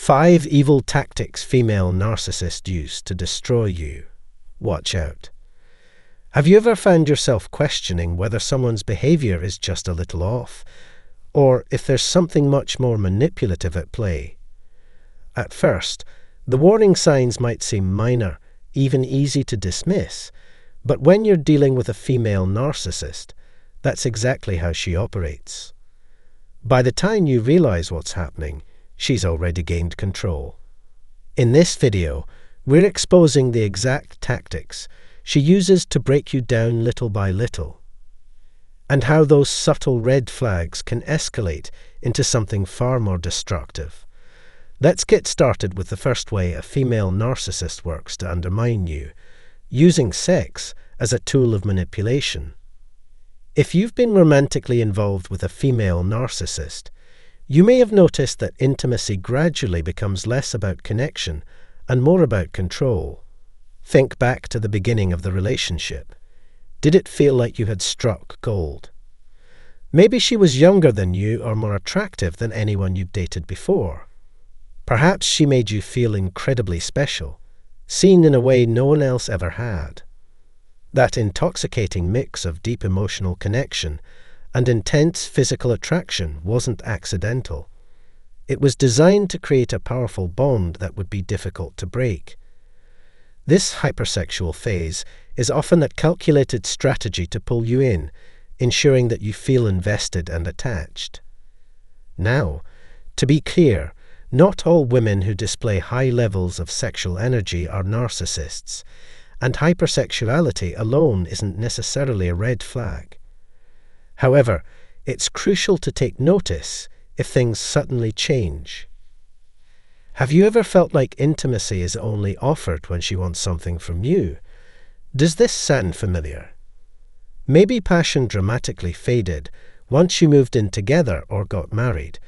5 evil tactics female narcissists use to destroy you. Watch out. Have you ever found yourself questioning whether someone's behavior is just a little off, or if there's something much more manipulative at play? At first, the warning signs might seem minor, even easy to dismiss, but when you're dealing with a female narcissist, that's exactly how she operates. By the time you realize what's happening, she's already gained control. In this video, we're exposing the exact tactics she uses to break you down little by little, and how those subtle red flags can escalate into something far more destructive. Let's get started with the first way a female narcissist works to undermine you, using sex as a tool of manipulation. If you've been romantically involved with a female narcissist, you may have noticed that intimacy gradually becomes less about connection and more about control. Think back to the beginning of the relationship. Did it feel like you had struck gold? Maybe she was younger than you or more attractive than anyone you've dated before. Perhaps she made you feel incredibly special, seen in a way no one else ever had. That intoxicating mix of deep emotional connection and intense physical attraction wasn't accidental. It was designed to create a powerful bond that would be difficult to break. This hypersexual phase is often a calculated strategy to pull you in, ensuring that you feel invested and attached. Now, to be clear, not all women who display high levels of sexual energy are narcissists, and hypersexuality alone isn't necessarily a red flag. However, it's crucial to take notice if things suddenly change. Have you ever felt like intimacy is only offered when she wants something from you? Does this sound familiar? Maybe passion dramatically faded once you moved in together or got married,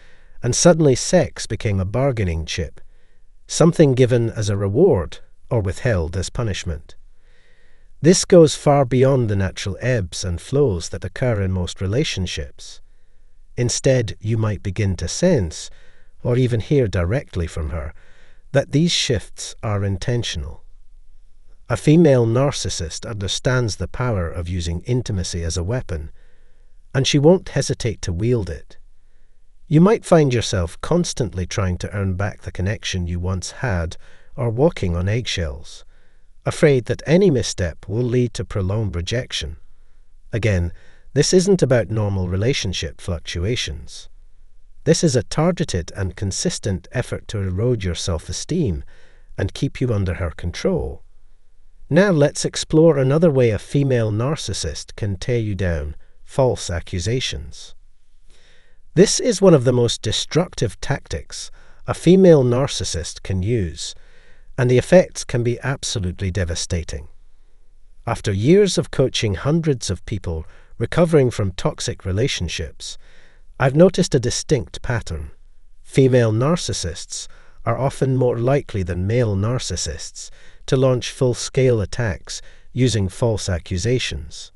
and suddenly sex became a bargaining chip, something given as a reward or withheld as punishment. This goes far beyond the natural ebbs and flows that occur in most relationships. Instead, you might begin to sense, or even hear directly from her, that these shifts are intentional. A female narcissist understands the power of using intimacy as a weapon, and she won't hesitate to wield it. You might find yourself constantly trying to earn back the connection you once had, or walking on eggshells, afraid that any misstep will lead to prolonged rejection. Again, this isn't about normal relationship fluctuations. This is a targeted and consistent effort to erode your self-esteem and keep you under her control. Now let's explore another way a female narcissist can tear you down: false accusations. This is one of the most destructive tactics a female narcissist can use, and the effects can be absolutely devastating. After years of coaching hundreds of people recovering from toxic relationships, I've noticed a distinct pattern. Female narcissists are often more likely than male narcissists to launch full-scale attacks using false accusations.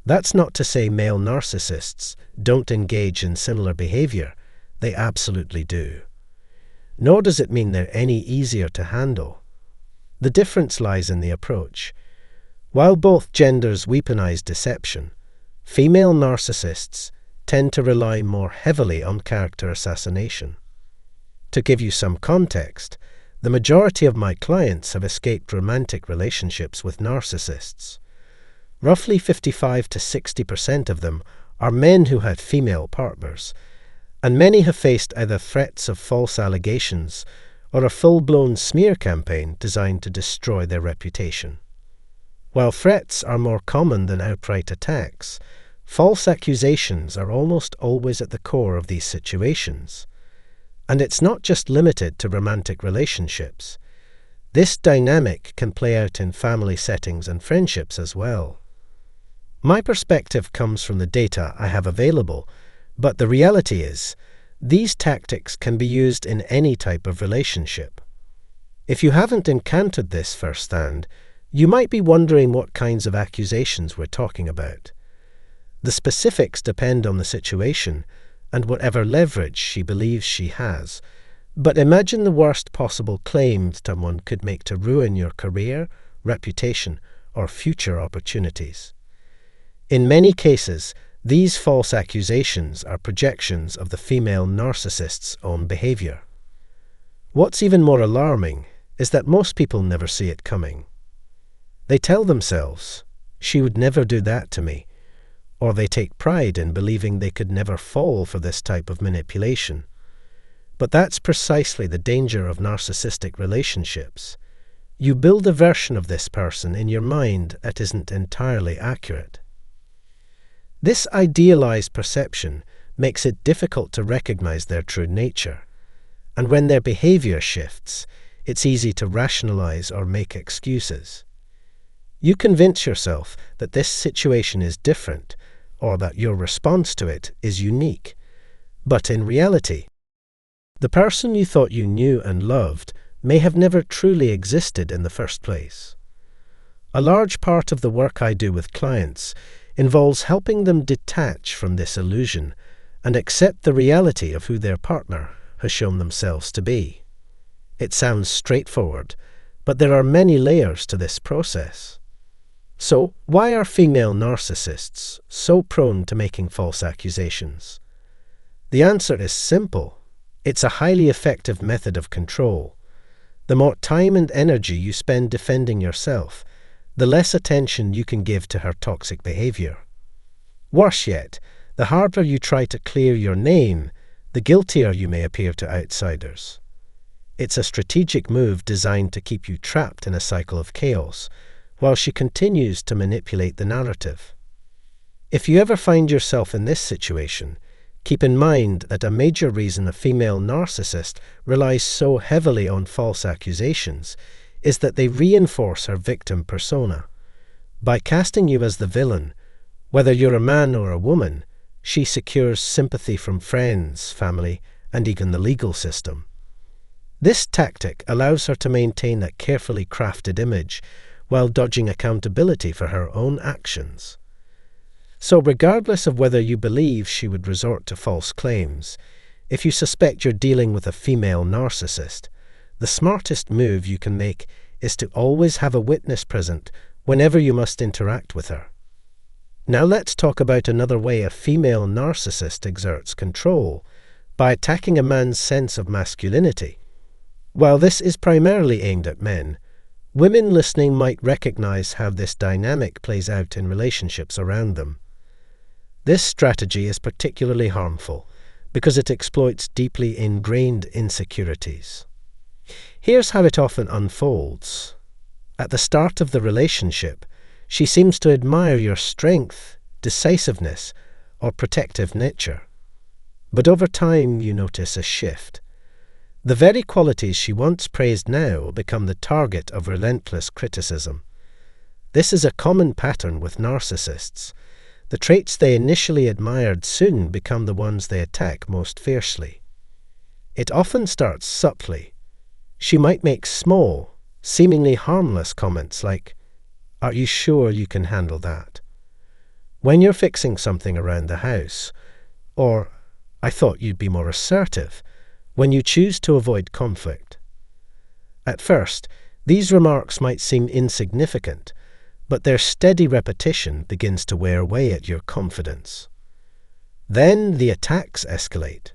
That's not to say male narcissists don't engage in similar behavior. They absolutely do. Nor does it mean they're any easier to handle. The difference lies in the approach. While both genders weaponize deception, female narcissists tend to rely more heavily on character assassination. To give you some context, the majority of my clients have escaped romantic relationships with narcissists. Roughly 55 to 60% of them are men who had female partners, and many have faced either threats of false allegations or a full-blown smear campaign designed to destroy their reputation. While threats are more common than outright attacks, false accusations are almost always at the core of these situations. And it's not just limited to romantic relationships. This dynamic can play out in family settings and friendships as well. My perspective comes from the data I have available, but the reality is, these tactics can be used in any type of relationship. If you haven't encountered this firsthand, you might be wondering what kinds of accusations we're talking about. The specifics depend on the situation and whatever leverage she believes she has, But imagine the worst possible claims someone could make to ruin your career, reputation, or future opportunities. In many cases, these false accusations are projections of the female narcissist's own behavior. What's even more alarming is that most people never see it coming. They tell themselves, "She would never do that to me," or they take pride in believing they could never fall for this type of manipulation. But that's precisely the danger of narcissistic relationships. You build a version of this person in your mind that isn't entirely accurate. This idealized perception makes it difficult to recognize their true nature, and when their behavior shifts, it's easy to rationalize or make excuses. You convince yourself that this situation is different, or that your response to it is unique. But in reality, the person you thought you knew and loved may have never truly existed in the first place. A large part of the work I do with clients involves helping them detach from this illusion and accept the reality of who their partner has shown themselves to be. It sounds straightforward, but there are many layers to this process. So, why are female narcissists so prone to making false accusations? The answer is simple. It's a highly effective method of control. The more time and energy you spend defending yourself, the less attention you can give to her toxic behavior. Worse yet, the harder you try to clear your name, the guiltier you may appear to outsiders. It's a strategic move designed to keep you trapped in a cycle of chaos, while she continues to manipulate the narrative. If you ever find yourself in this situation, keep in mind that a major reason a female narcissist relies so heavily on false accusations is that they reinforce her victim persona. By casting you as the villain, whether you're a man or a woman, she secures sympathy from friends, family, and even the legal system. This tactic allows her to maintain a carefully crafted image while dodging accountability for her own actions. So regardless of whether you believe she would resort to false claims, if you suspect you're dealing with a female narcissist, the smartest move you can make is to always have a witness present whenever you must interact with her. Now let's talk about another way a female narcissist exerts control, by attacking a man's sense of masculinity. While this is primarily aimed at men, women listening might recognize how this dynamic plays out in relationships around them. This strategy is particularly harmful because it exploits deeply ingrained insecurities. Here's how it often unfolds. At the start of the relationship, she seems to admire your strength, decisiveness, or protective nature. But over time, you notice a shift. The very qualities she once praised now become the target of relentless criticism. This is a common pattern with narcissists. The traits they initially admired soon become the ones they attack most fiercely. It often starts subtly. She might make small, seemingly harmless comments like, "Are you sure you can handle that?" when you're fixing something around the house, or "I thought you'd be more assertive," when you choose to avoid conflict. At first, these remarks might seem insignificant, but their steady repetition begins to wear away at your confidence. Then the attacks escalate.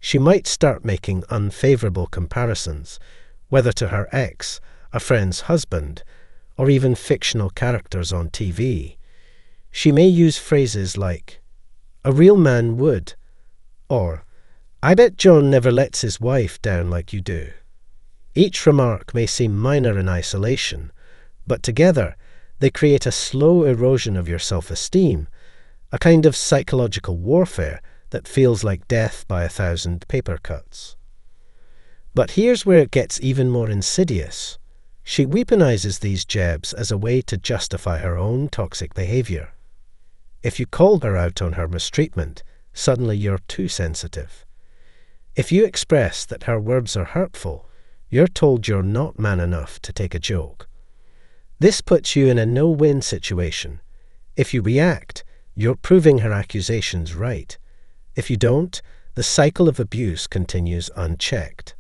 She might start making unfavorable comparisons, whether to her ex, a friend's husband, or even fictional characters on TV. She may use phrases like, "A real man would," or "I bet John never lets his wife down like you do." Each remark may seem minor in isolation, but together they create a slow erosion of your self-esteem, a kind of psychological warfare that feels like death by 1,000 paper cuts. But here's where it gets even more insidious. She weaponizes these jabs as a way to justify her own toxic behavior. If you call her out on her mistreatment, suddenly you're too sensitive. If you express that her words are hurtful, you're told you're not man enough to take a joke. This puts you in a no-win situation. If you react, you're proving her accusations right. If you don't, the cycle of abuse continues unchecked.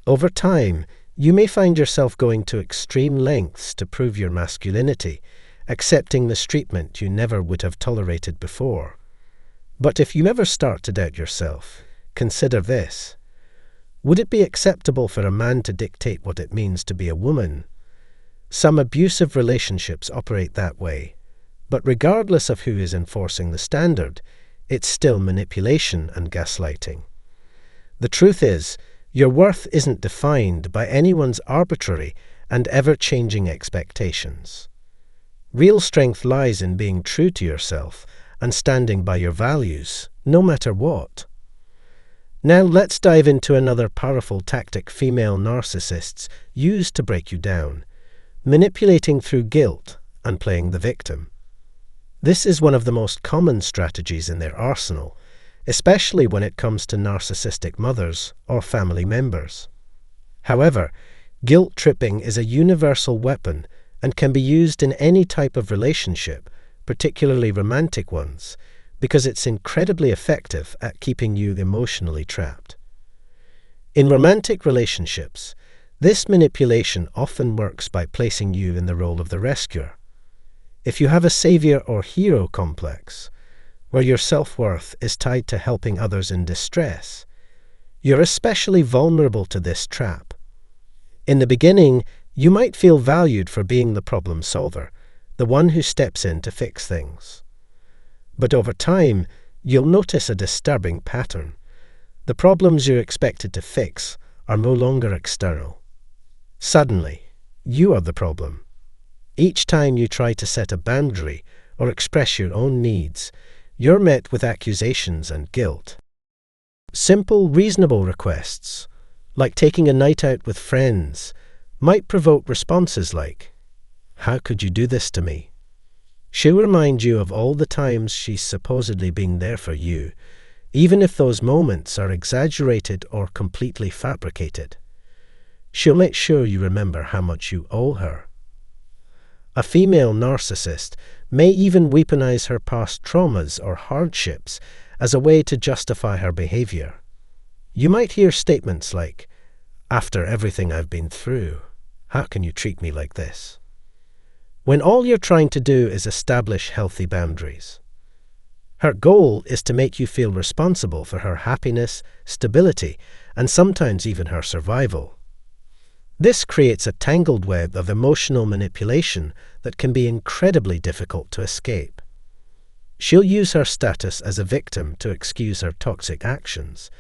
Over time, you may find yourself going to extreme lengths to prove your masculinity, accepting mistreatment you never would have tolerated before. But if you ever start to doubt yourself, consider this. Would it be acceptable for a man to dictate what it means to be a woman? Some abusive relationships operate that way, but regardless of who is enforcing the standard, it's still manipulation and gaslighting. The truth is, your worth isn't defined by anyone's arbitrary and ever-changing expectations. Real strength lies in being true to yourself and standing by your values, no matter what. Now let's dive into another powerful tactic female narcissists use to break you down: manipulating through guilt and playing the victim. This is one of the most common strategies in their arsenal, especially when it comes to narcissistic mothers or family members. However, guilt tripping is a universal weapon and can be used in any type of relationship, particularly romantic ones, because it's incredibly effective at keeping you emotionally trapped. In romantic relationships, this manipulation often works by placing you in the role of the rescuer. If you have a savior or hero complex, where your self-worth is tied to helping others in distress, you're especially vulnerable to this trap. In the beginning, you might feel valued for being the problem solver, the one who steps in to fix things. But over time, you'll notice a disturbing pattern. The problems you're expected to fix are no longer external. Suddenly, you are the problem. Each time you try to set a boundary or express your own needs, you're met with accusations and guilt. Simple, reasonable requests, like taking a night out with friends, might provoke responses like, "How could you do this to me?" She'll remind you of all the times she's supposedly been there for you, even if those moments are exaggerated or completely fabricated. She'll make sure you remember how much you owe her. A female narcissist may even weaponize her past traumas or hardships as a way to justify her behavior. You might hear statements like, "After everything I've been through, how can you treat me like this?" when all you're trying to do is establish healthy boundaries. Her goal is to make you feel responsible for her happiness, stability, and sometimes even her survival. This creates a tangled web of emotional manipulation that can be incredibly difficult to escape. She'll use her status as a victim to excuse her toxic actions,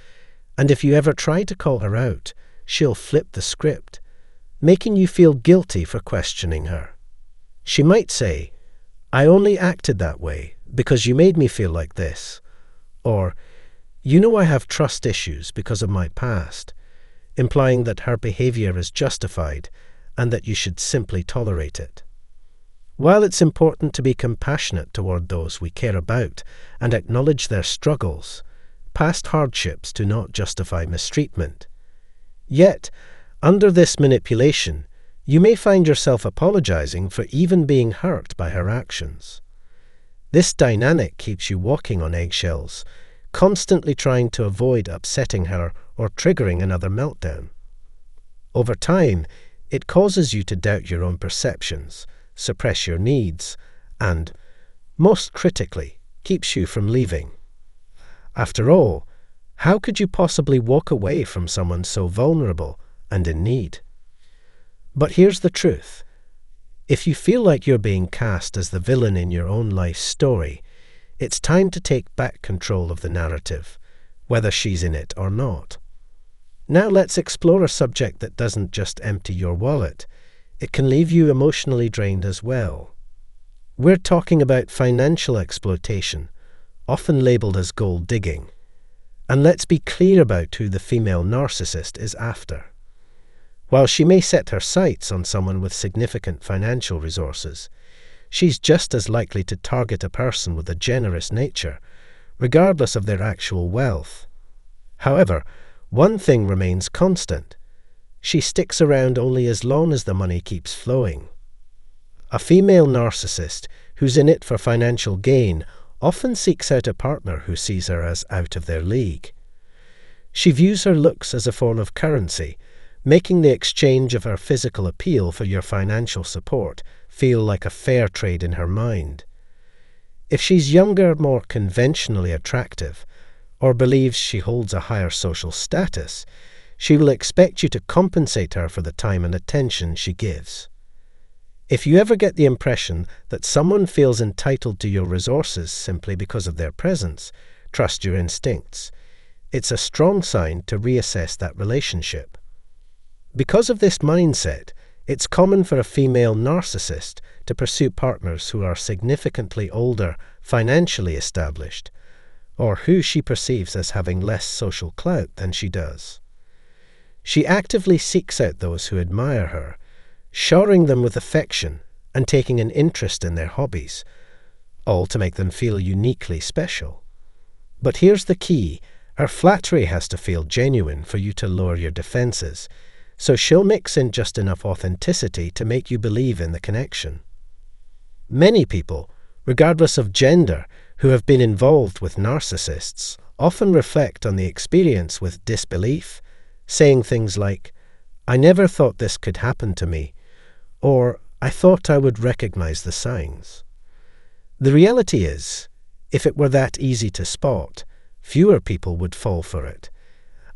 and if you ever try to call her out, she'll flip the script, making you feel guilty for questioning her. She might say, "I only acted that way because you made me feel like this," or, "You know I have trust issues because of my past," implying that her behavior is justified and that you should simply tolerate it. While it's important to be compassionate toward those we care about and acknowledge their struggles, past hardships do not justify mistreatment. Yet, under this manipulation, you may find yourself apologizing for even being hurt by her actions. This dynamic keeps you walking on eggshells, constantly trying to avoid upsetting her or triggering another meltdown. Over time, it causes you to doubt your own perceptions, suppress your needs, and, most critically, keeps you from leaving. After all, how could you possibly walk away from someone so vulnerable and in need? But here's the truth. If you feel like you're being cast as the villain in your own life story, it's time to take back control of the narrative, whether she's in it or not. Now let's explore a subject that doesn't just empty your wallet. It can leave you emotionally drained as well. We're talking about financial exploitation, often labeled as gold digging. And let's be clear about who the female narcissist is after. While she may set her sights on someone with significant financial resources, she's just as likely to target a person with a generous nature, regardless of their actual wealth. However, one thing remains constant. She sticks around only as long as the money keeps flowing. A female narcissist who's in it for financial gain often seeks out a partner who sees her as out of their league. She views her looks as a form of currency, making the exchange of her physical appeal for your financial support feel like a fair trade in her mind. If she's younger, more conventionally attractive, or believes she holds a higher social status, she will expect you to compensate her for the time and attention she gives. If you ever get the impression that someone feels entitled to your resources simply because of their presence, trust your instincts. It's a strong sign to reassess that relationship. Because of this mindset, it's common for a female narcissist to pursue partners who are significantly older, financially established, or who she perceives as having less social clout than she does. She actively seeks out those who admire her, showering them with affection and taking an interest in their hobbies, all to make them feel uniquely special. But here's the key: her flattery has to feel genuine for you to lower your defenses, so she'll mix in just enough authenticity to make you believe in the connection. Many people, regardless of gender, who have been involved with narcissists often reflect on the experience with disbelief, saying things like, "I never thought this could happen to me," or "I thought I would recognize the signs." The reality is, if it were that easy to spot, fewer people would fall for it,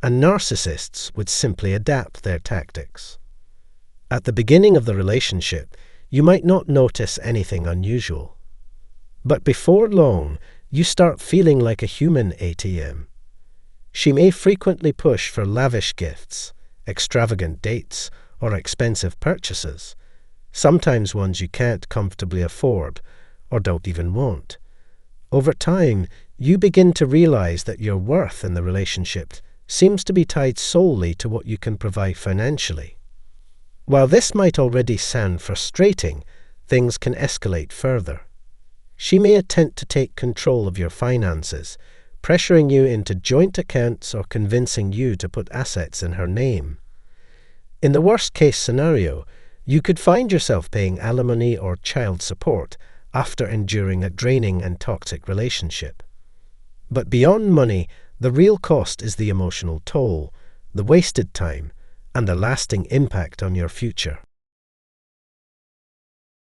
and narcissists would simply adapt their tactics. At the beginning of the relationship, you might not notice anything unusual. But before long, you start feeling like a human ATM. She may frequently push for lavish gifts, extravagant dates, or expensive purchases, sometimes ones you can't comfortably afford or don't even want. Over time, you begin to realize that your worth in the relationship seems to be tied solely to what you can provide financially. While this might already sound frustrating, things can escalate further. She may attempt to take control of your finances, pressuring you into joint accounts or convincing you to put assets in her name. In the worst-case scenario, you could find yourself paying alimony or child support after enduring a draining and toxic relationship. But beyond money, the real cost is the emotional toll, the wasted time, and the lasting impact on your future.